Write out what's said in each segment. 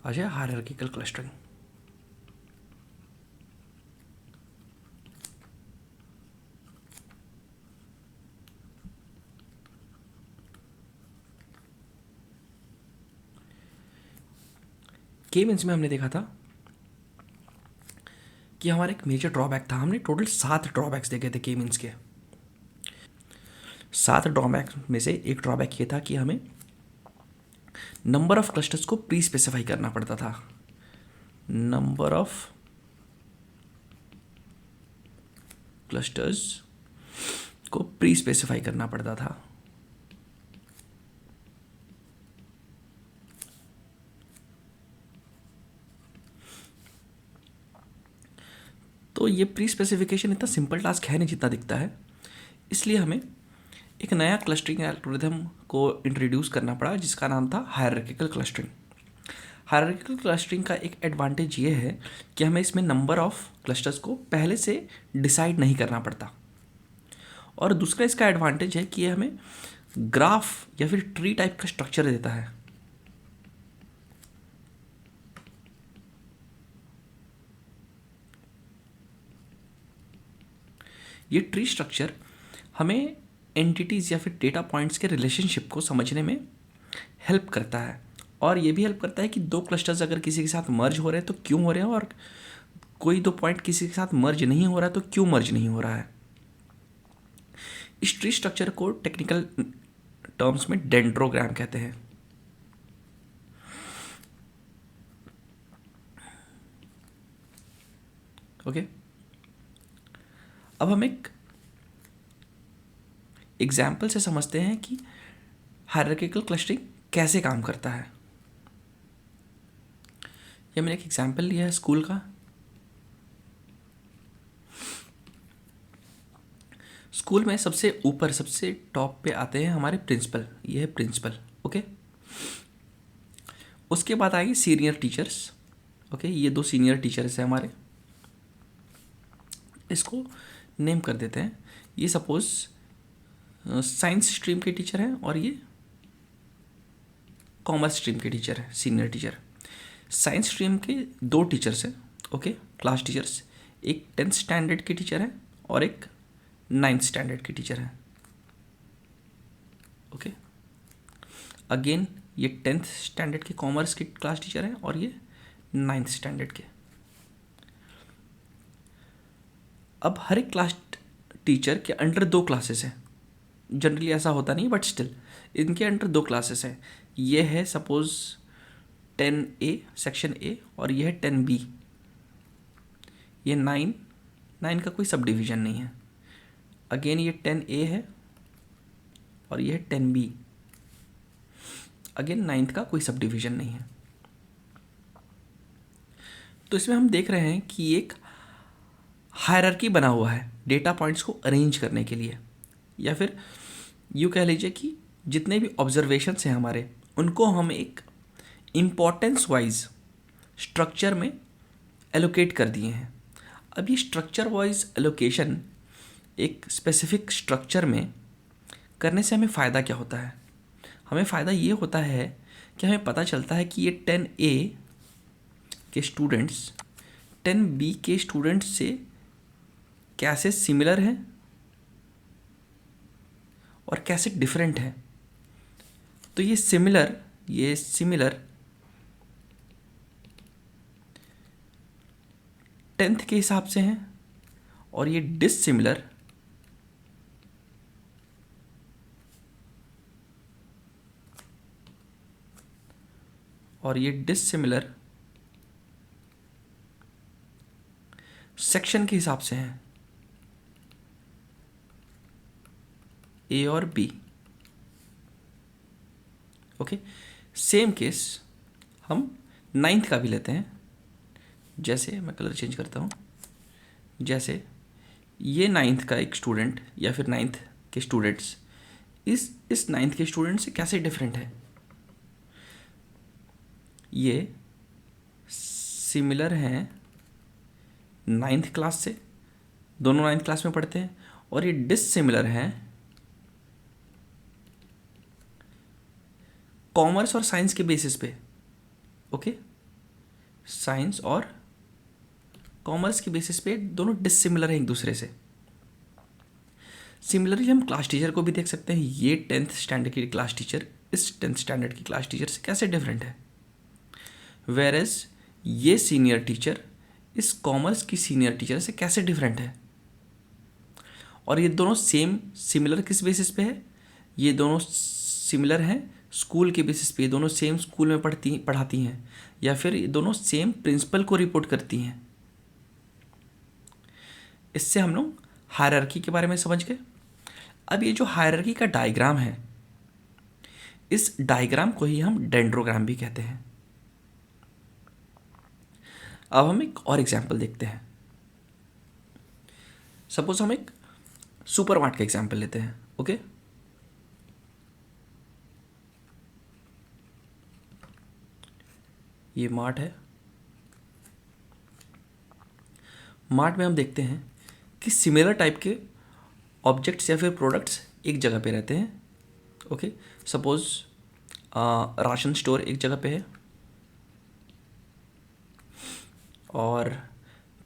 आ जाए hierarchical clustering. के means में हमने देखा था कि हमारा एक मेजर ड्रॉबैक था। हमने टोटल 7 ड्रॉबैक्स देखे थे के मीन्स के। 7 ड्रॉबैक में से एक ड्रॉबैक ये था कि हमें नंबर ऑफ क्लस्टर्स को प्री स्पेसिफाई करना पड़ता था। नंबर ऑफ क्लस्टर्स को प्री स्पेसिफाई करना पड़ता था। तो ये प्री स्पेसिफिकेशन इतना सिंपल टास्क है नहीं जितना दिखता है, इसलिए हमें एक नया क्लस्टरिंग एल्गोरिथम को इंट्रोड्यूस करना पड़ा जिसका नाम था हायरार्किकल क्लस्टरिंग। हायरार्किकल क्लस्टरिंग का एक एडवांटेज ये है कि हमें इसमें नंबर ऑफ क्लस्टर्स को पहले से डिसाइड नहीं करना पड़ता, और दूसरा इसका एडवांटेज है कि ये हमें ग्राफ या फिर ट्री टाइप का स्ट्रक्चर देता है। ये ट्री स्ट्रक्चर हमें एंटिटीज़ या फिर डेटा पॉइंट्स के रिलेशनशिप को समझने में हेल्प करता है, और ये भी हेल्प करता है कि दो क्लस्टर्स अगर किसी के साथ मर्ज हो रहे हैं तो क्यों हो रहे हैं, और कोई दो पॉइंट किसी के साथ मर्ज नहीं हो रहा है तो क्यों मर्ज नहीं हो रहा है। इस ट्री स्ट्रक्चर को टेक्निकल टर्म्स में डेंड्रोग्राम कहते हैं। ओके, अब हम एक एग्जाम्पल से समझते हैं कि हायरार्किकल क्लस्टरिंग कैसे काम करता है। ये मैंने एक एग्जाम्पल लिया है स्कूल का। स्कूल में सबसे ऊपर सबसे टॉप पे आते हैं हमारे प्रिंसिपल, ये है प्रिंसिपल। ओके, उसके बाद आएंगे सीनियर टीचर्स। ओके, ये 2 सीनियर टीचर्स हैं हमारे, इसको नेम कर देते हैं। ये सपोज साइंस स्ट्रीम के टीचर हैं और ये कॉमर्स स्ट्रीम के टीचर हैं, सीनियर टीचर। साइंस स्ट्रीम के 2 टीचर्स हैं, ओके, क्लास टीचर्स। एक 10th स्टैंडर्ड के टीचर हैं और एक 9th स्टैंडर्ड के टीचर हैं। ओके, अगेन ये 10th स्टैंडर्ड के कॉमर्स के क्लास टीचर हैं और ये 9th स्टैंडर्ड के। अब हर एक क्लास टीचर के अंडर 2 क्लासेस हैं। जनरली ऐसा होता नहीं, बट स्टिल इनके अंडर 2 क्लासेस हैं। ये है सपोज 10A सेक्शन ए और ये है 10B। ये 9 का कोई सब डिवीज़न नहीं है। अगेन ये 10A है और ये है 10B। अगेन 9th का कोई सब डिवीज़न नहीं है। तो इसमें हम देख रहे हैं कि एक हायरार्की बना हुआ है डेटा पॉइंट्स को अरेंज करने के लिए, या फिर यूँ कह लीजिए कि जितने भी ऑब्जर्वेशंस हैं हमारे, उनको हम एक इम्पोर्टेंस वाइज स्ट्रक्चर में एलोकेट कर दिए हैं। अब ये स्ट्रक्चर वाइज एलोकेशन एक स्पेसिफिक स्ट्रक्चर में करने से हमें फ़ायदा क्या होता है? हमें फ़ायदा ये होता है कि हमें पता चलता है कि ये 10A के स्टूडेंट्स 10B के स्टूडेंट्स से कैसे सिमिलर हैं और कैसे डिफरेंट हैं। तो ये सिमिलर 10th के हिसाब से हैं और ये डिससिमिलर सेक्शन के हिसाब से हैं, A और B। ओके, सेम केस हम 9th का भी लेते हैं। जैसे मैं कलर चेंज करता हूँ, जैसे ये 9th का एक स्टूडेंट या फिर 9th के स्टूडेंट्स इस 9th के स्टूडेंट से कैसे डिफरेंट है। ये सिमिलर हैं 9th क्लास से, दोनों 9th क्लास में पढ़ते हैं, और ये डिससिमिलर हैं कॉमर्स और साइंस के बेसिस पे। ओके, साइंस और कॉमर्स के बेसिस पे दोनों डिसिमिलर हैं एक दूसरे से। सिमिलरली हम क्लास टीचर को भी देख सकते हैं, ये 10th स्टैंडर्ड की क्लास टीचर इस 10th स्टैंडर्ड की क्लास टीचर से कैसे डिफरेंट है, वेर एज ये सीनियर टीचर इस कॉमर्स की सीनियर टीचर से कैसे डिफरेंट है। और ये दोनों सेम सिमिलर किस बेसिस पे है, ये दोनों सिमिलर हैं स्कूल के बेसिस पे, ये दोनों सेम स्कूल में पढ़ाती हैं, या फिर ये दोनों सेम प्रिंसिपल को रिपोर्ट करती हैं। इससे हम लोग हायरार्की के बारे में समझ गए। अब ये जो हायरार्की का डायग्राम है, इस डायग्राम को ही हम डेंड्रोग्राम भी कहते हैं। अब हम एक और एग्जाम्पल देखते हैं। सपोज हम एक सुपरमार्ट का एग्जाम्पल लेते हैं। ओके, ये मार्ट है। मार्ट में हम देखते हैं कि सिमिलर टाइप के ऑब्जेक्ट्स या फिर प्रोडक्ट्स एक जगह पे रहते हैं। ओके, सपोज राशन स्टोर एक जगह पे है और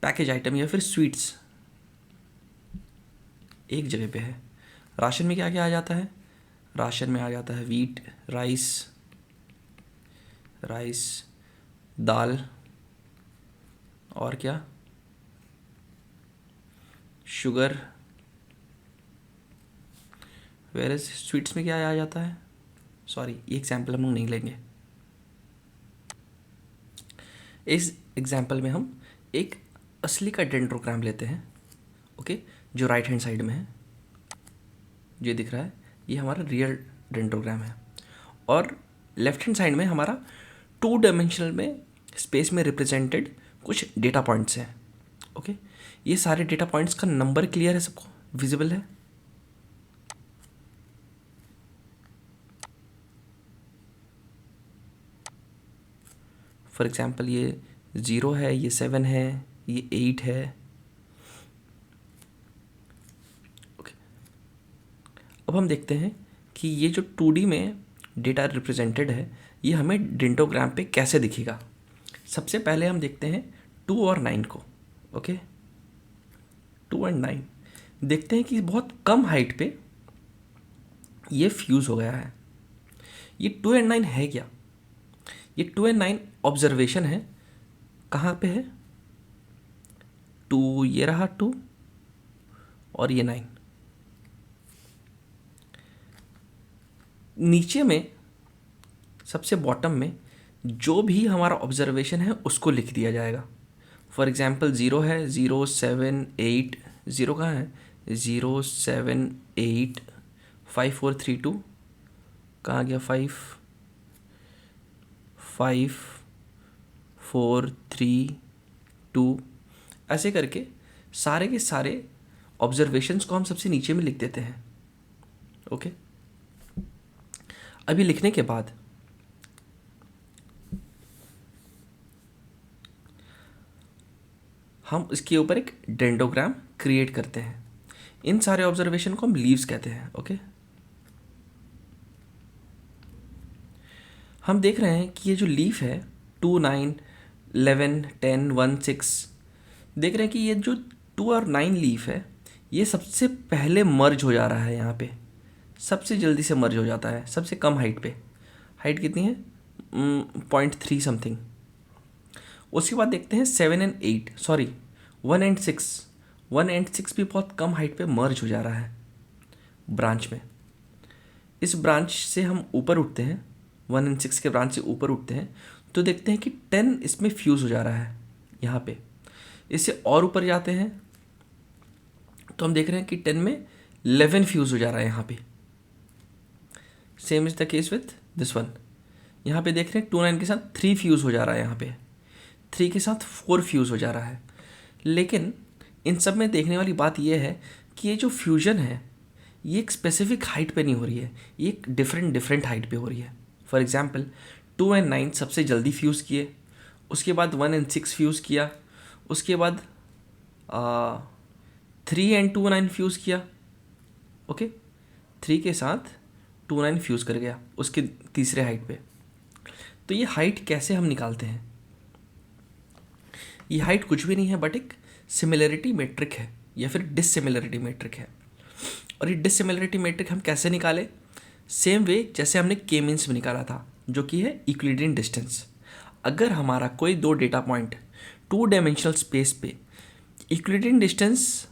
पैकेज आइटम या फिर स्वीट्स एक जगह पे है। राशन में क्या क्या आ जाता है, राशन में आ जाता है वीट, राइस, दाल और क्या, शुगर। वेयर स्वीट्स में क्या आ जाता है, सॉरी ये एग्जाम्पल हम लोग नहीं लेंगे। इस एग्जाम्पल में हम एक असली का डेंड्रोग्राम लेते हैं। ओके, जो राइट हैंड साइड में है, जो दिख रहा है ये हमारा रियल डेंड्रोग्राम है, और लेफ्ट हैंड साइड में हमारा 2 डायमेंशनल में स्पेस में रिप्रेजेंटेड कुछ डेटा पॉइंट्स हैं। ओके, ये सारे डेटा पॉइंट्स का नंबर क्लियर है, सबको विजिबल है। फॉर एग्जाम्पल ये 0 है, ये 7 है, ये 8 है। ओके, अब हम देखते हैं कि ये जो 2D में डेटा रिप्रेजेंटेड है ये हमें डेंड्रोग्राम पे कैसे दिखेगा। सबसे पहले हम देखते हैं 2 और 9 को। ओके, 2 और 9 देखते हैं कि बहुत कम हाइट पे ये फ्यूज़ हो गया है। ये 2 और 9 है क्या, ये 2 और 9 ऑब्जर्वेशन है। कहाँ पे है, 2 ये रहा 2 और ये 9। नीचे में सबसे बॉटम में जो भी हमारा ऑब्जर्वेशन है उसको लिख दिया जाएगा। फॉर एग्जांपल 0 है, 0 7 8, 0 कहाँ है, 0 7 8 5 4 3 2, कहाँ गया 5 5 4 3 2। ऐसे करके सारे के सारे ऑब्जर्वेशंस को हम सबसे नीचे में लिख देते हैं। ओके, अभी लिखने के बाद हम इसके ऊपर एक डेंड्रोग्राम क्रिएट करते हैं। इन सारे ऑब्जर्वेशन को हम लीव्स कहते हैं। ओके, हम देख रहे हैं कि ये जो लीफ है 2 9 11 10 1 6, देख रहे हैं कि ये जो 2 और 9 लीफ है ये सबसे पहले मर्ज हो जा रहा है। यहाँ पे सबसे जल्दी से मर्ज हो जाता है, सबसे कम हाइट पे। हाइट कितनी है, 0.3 समथिंग। उसके बाद देखते हैं 7 और 8, सॉरी 1 और 6। 1 और 6 भी बहुत कम हाइट पे मर्ज हो जा रहा है ब्रांच में। इस ब्रांच से हम ऊपर उठते हैं, 1 और 6 के ब्रांच से ऊपर उठते हैं तो देखते हैं कि 10 इसमें फ्यूज़ हो जा रहा है यहाँ पे। इससे और ऊपर जाते हैं तो हम देख रहे हैं कि 10 में 11 फ्यूज़ हो जा रहा है यहाँ पे। Same is the case with this one. यहाँ पे देख रहे हैं 2 9 के साथ 3 फ्यूज़ हो जा रहा है, यहाँ पे 3 के साथ 4 फ्यूज़ हो जा रहा है। लेकिन इन सब में देखने वाली बात यह है कि ये जो फ्यूजन है ये एक स्पेसिफिक हाइट पे नहीं हो रही है, ये एक डिफरेंट हाइट पे हो रही है। फॉर एग्जांपल 2 और 9 सबसे जल्दी फ्यूज़ किए, उसके बाद 1 और 6 फ्यूज़ किया, उसके बाद 3 और 2 9 फ्यूज़ किया। ओके, 3 के साथ 2 9 फ्यूज़ कर गया उसके तीसरे हाइट पे। तो ये हाइट कैसे हम निकालते हैं, ये हाइट कुछ भी नहीं है बट एक सिमिलरिटी मैट्रिक है या फिर डिसिमिलरिटी मैट्रिक है। और ये डिसिमिलरिटी मैट्रिक हम कैसे निकाले? सेम वे जैसे हमने के मीन्स में निकाला था, जो कि है यूक्लिडियन डिस्टेंस। अगर हमारा कोई दो data point two dimensional space पे यूक्लिडियन डिस्टेंस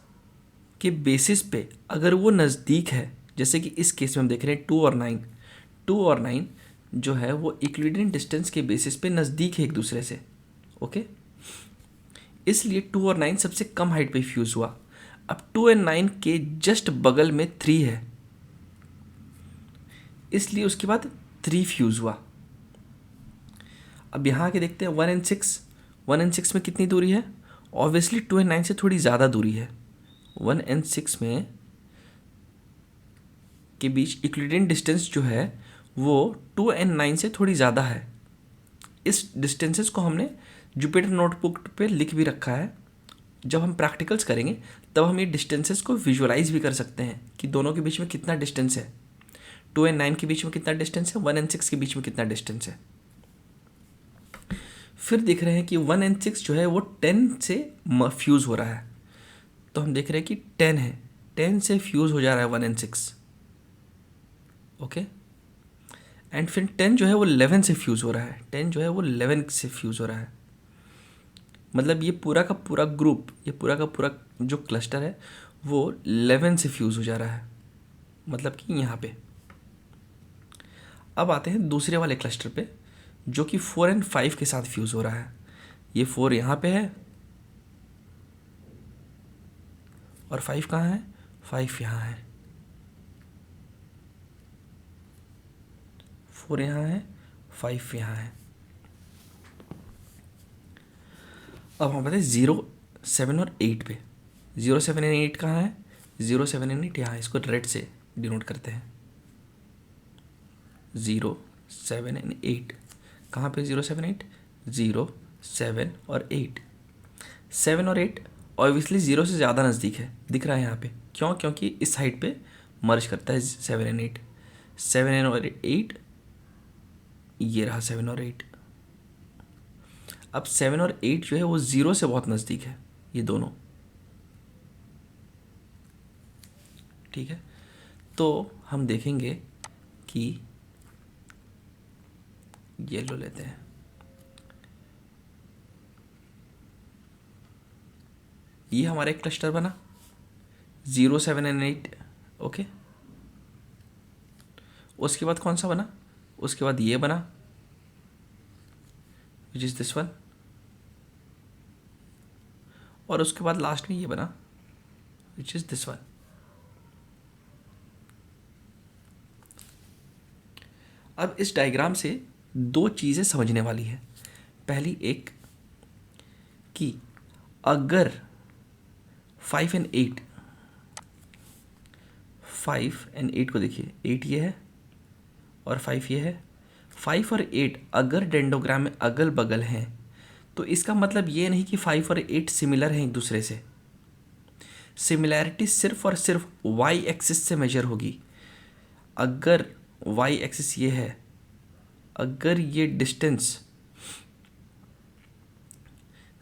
के बेसिस पे अगर वो नज़दीक है, जैसे कि इस केस में हम देख रहे हैं 2 और 9 जो है वो यूक्लिडियन डिस्टेंस के बेसिस पे नज़दीक है एक दूसरे से, ओके। इसलिए 2 और 9 सबसे कम हाइट पे फ्यूज़ हुआ। अब 2 और 9 के जस्ट बगल में 3 है, इसलिए उसके बाद 3 फ्यूज़ हुआ। अब यहाँ के देखते हैं 1 और 6। 1 और 6 में कितनी दूरी है? ऑब्वियसली 2 और 9 से थोड़ी ज़्यादा दूरी है। 1 और 6 में के बीच यूक्लिडियन डिस्टेंस जो है वो 2 और 9 से थोड़ी ज़्यादा है। इस डिस्टेंसेस को हमने जुपिटर नोटबुक पे लिख भी रखा है। जब हम प्रैक्टिकल्स करेंगे तब हम ये डिस्टेंसेस को विजुअलाइज भी कर सकते हैं कि दोनों के बीच में कितना डिस्टेंस है। 2 और 9 के बीच में कितना डिस्टेंस है, 1 और 6 के बीच में कितना डिस्टेंस है। फिर देख रहे हैं कि 1 और 6 जो है वो 10 से फ्यूज़ हो रहा है। तो हम देख रहे हैं कि 10 है, 10 से फ्यूज़ हो जा रहा है 1 और 6, ओके। एंड फिर 10 जो है वो 11 से फ्यूज़ हो रहा है। 10 जो है वो 11 से फ्यूज़ हो रहा है। मतलब ये पूरा का पूरा ग्रुप, ये पूरा का पूरा जो क्लस्टर है वो 11 से फ्यूज़ हो जा रहा है, मतलब कि यहाँ पे। अब आते हैं दूसरे वाले क्लस्टर पे जो कि 4 और 5 के साथ फ्यूज़ हो रहा है। ये 4 यहाँ पे है और 5 कहाँ है? 5 यहाँ है। 4 यहाँ है, 5 यहाँ है। अब हम बताते हैं 0, 7 और 8 पे। 0, 7 और 8 कहाँ है? 0, 7 और 8 यहाँ, इसको रेड से डिनोट करते हैं। 0, 7 और 8 कहाँ पे? 0, 7, 8, 0, 7 और 8। 7 और 8 ऑब्वियसली 0 से ज़्यादा नज़दीक है, दिख रहा है यहाँ पे। क्यों? क्योंकि इस साइड पे मर्ज करता है 7 और 8। 7 और 8, ये रहा 7 और 8। अब 7 और 8 जो है वो 0 से बहुत नज़दीक है, ये दोनों, ठीक है। तो हम देखेंगे कि ये लो लेते हैं, ये हमारा एक क्लस्टर बना 0, 7 और 8, ओके। उसके बाद कौन सा बना? उसके बाद ये बना विच इज़ दिस वन, और उसके बाद लास्ट में ये बना विच इज़ दिस वन। अब इस डायग्राम से दो चीज़ें समझने वाली है। पहली एक कि अगर 5 और 8, 5 और 8 को देखिए, 8 ये है और 5 ये है। 5 और 8 अगर डेंडोग्राम में अगल बगल हैं तो इसका मतलब ये नहीं कि 5 और 8 सिमिलर हैं एक दूसरे से। सिमिलैरिटी सिर्फ और सिर्फ वाई एक्सिस से मेजर होगी। अगर वाई एक्सिस ये है, अगर ये डिस्टेंस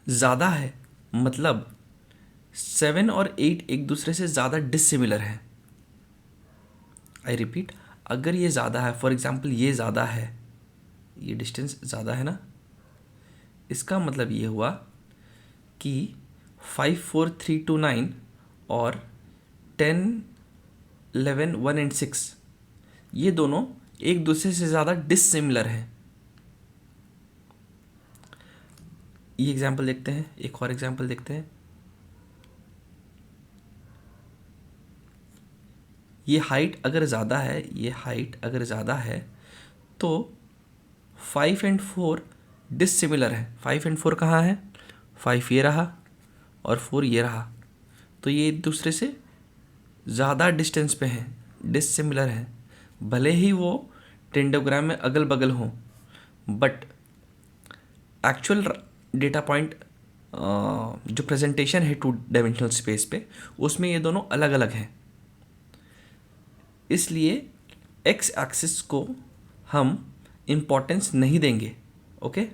ज़्यादा है मतलब 7 और 8 एक दूसरे से ज़्यादा डिसिमिलर हैं। आई रिपीट, अगर ये ज़्यादा है, फॉर एग्जांपल ये ज़्यादा है, ये डिस्टेंस ज़्यादा है ना, इसका मतलब ये हुआ कि 5, 4, 3, 2, 9 और 10, 11, 1 और 6 ये दोनों एक दूसरे से ज़्यादा डिसिमिलर हैं। ये एग्जाम्पल देखते हैं, एक और एग्जाम्पल देखते हैं। ये हाइट अगर ज़्यादा है, ये हाइट अगर ज़्यादा है तो 5 और 4 डिसिमिलर है। 5 और 4 कहाँ है? 5 ये रहा और 4 ये रहा, तो ये एक दूसरे से ज़्यादा डिस्टेंस पे हैं, डिसिमिलर हैं। भले ही वो टेंडोग्राम में अगल बगल हों, बट एक्चुअल डेटा पॉइंट जो प्रेजेंटेशन है 2 डायमेंशनल स्पेस पे, उसमें ये दोनों अलग अलग हैं। इसलिए एक्स एक्सिस को हम इम्पोर्टेंस नहीं देंगे, ओके।